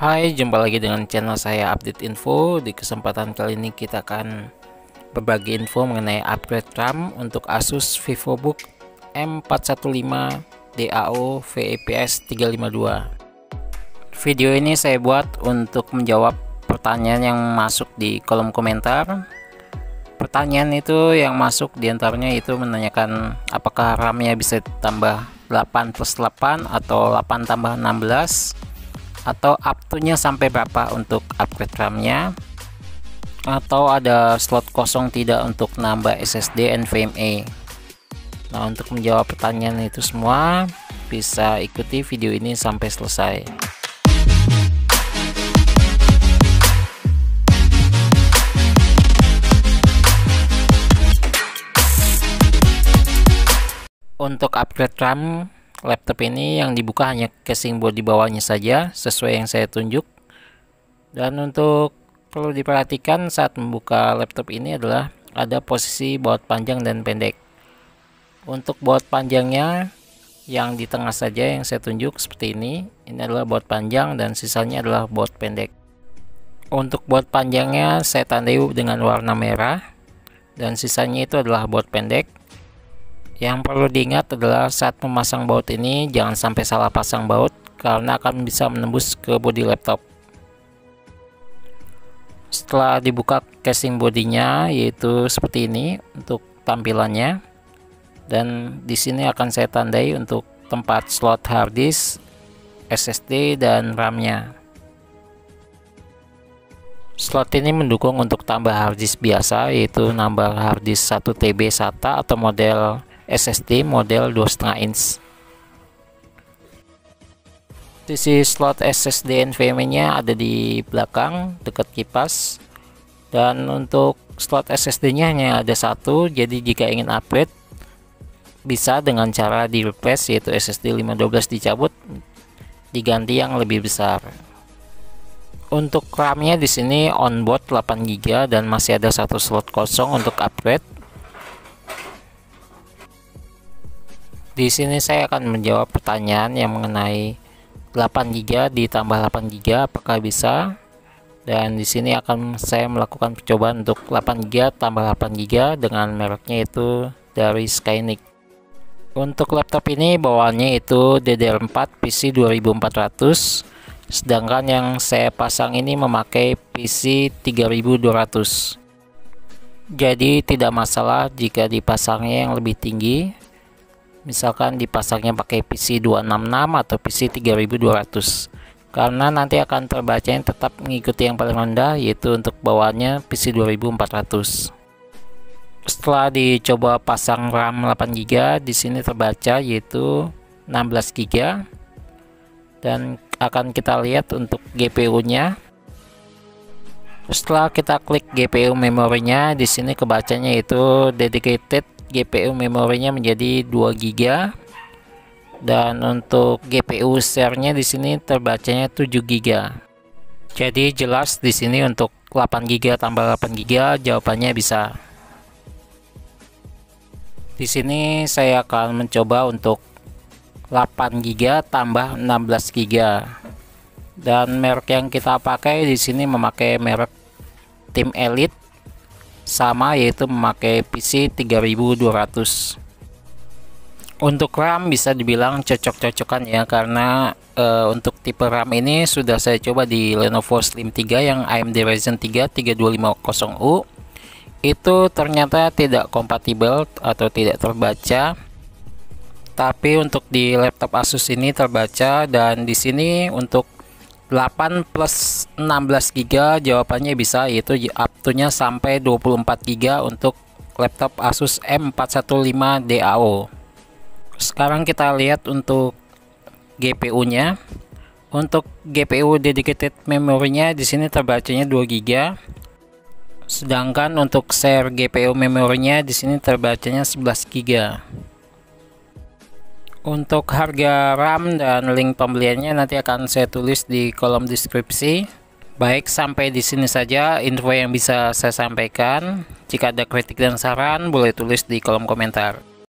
Hai, jumpa lagi dengan channel saya Update Info. Di kesempatan kali ini kita akan berbagi info mengenai upgrade RAM untuk Asus VivoBook M415 DAO VEPS 352. Video ini saya buat untuk menjawab pertanyaan yang masuk di kolom komentar. Pertanyaan itu yang masuk diantaranya itu menanyakan apakah RAM-nya bisa ditambah 8+8 atau 8 tambah 16, atau up to-nya sampai berapa untuk upgrade RAM-nya, atau ada slot kosong tidak untuk nambah SSD NVMe. Nah, untuk menjawab pertanyaan itu semua bisa ikuti video ini sampai selesai. Untuk upgrade RAM laptop ini yang dibuka hanya casing body bawahnya saja sesuai yang saya tunjuk. Dan untuk perlu diperhatikan saat membuka laptop ini adalah ada posisi baut panjang dan pendek. Untuk baut panjangnya yang di tengah saja yang saya tunjuk seperti ini adalah baut panjang dan sisanya adalah baut pendek. Untuk baut panjangnya saya tandai dengan warna merah dan sisanya itu adalah baut pendek. Yang perlu diingat adalah saat memasang baut ini jangan sampai salah pasang baut karena akan bisa menembus ke bodi laptop. Setelah dibuka casing bodinya yaitu seperti ini untuk tampilannya, dan di sini akan saya tandai untuk tempat slot hard disk, SSD dan RAM-nya. Slot ini mendukung untuk tambah hard disk biasa yaitu nambah hard disk 1 TB SATA atau model SSD model 2,5 inch. Sisi slot SSD NVMe nya ada di belakang dekat kipas, dan untuk slot SSD nya hanya ada satu, jadi jika ingin upgrade bisa dengan cara di replace yaitu SSD 512 dicabut diganti yang lebih besar. Untuk RAM nya di sini onboard 8 GB dan masih ada satu slot kosong untuk upgrade. Di sini saya akan menjawab pertanyaan yang mengenai 8 GB ditambah 8 GB apakah bisa, dan di sini akan saya melakukan percobaan untuk 8 GB tambah 8 GB dengan mereknya itu dari Skynic. Untuk laptop ini bawaannya itu DDR4 PC 2400, sedangkan yang saya pasang ini memakai PC 3200. Jadi tidak masalah jika dipasangnya yang lebih tinggi. Misalkan dipasangnya pakai PC 266 atau PC 3200, karena nanti akan terbacanya tetap mengikuti yang paling rendah yaitu untuk bawaannya PC 2400. Setelah dicoba pasang RAM 8 GB di sini terbaca yaitu 16 GB, dan akan kita lihat untuk GPU-nya. Setelah kita klik GPU memorinya di sini kebacanya itu dedicated GPU memorinya menjadi 2 GB, dan untuk GPU share-nya di sini terbacanya 7 GB. Jadi jelas di sini untuk 8 GB tambah 8 GB jawabannya bisa. Di sini saya akan mencoba untuk 8 GB tambah 16 GB. Dan merek yang kita pakai di sini memakai merek Team Elite, sama yaitu memakai PC 3200. Untuk RAM bisa dibilang cocok-cocokan ya, karena untuk tipe RAM ini sudah saya coba di Lenovo Slim 3 yang AMD Ryzen 3 3250U. Itu ternyata tidak kompatibel atau tidak terbaca. Tapi untuk di laptop Asus ini terbaca, dan di sini untuk 8 plus 16 GB jawabannya bisa, yaitu up to-nya sampai 24 GB untuk laptop Asus M415 DAO. Sekarang kita lihat untuk GPU-nya. Untuk GPU dedicated memorinya di sini terbacanya 2 GB. Sedangkan untuk share GPU memorinya di sini terbacanya 11 GB. Untuk harga RAM dan link pembeliannya nanti akan saya tulis di kolom deskripsi. Baik, sampai di sini saja info yang bisa saya sampaikan. Jika ada kritik dan saran boleh tulis di kolom komentar.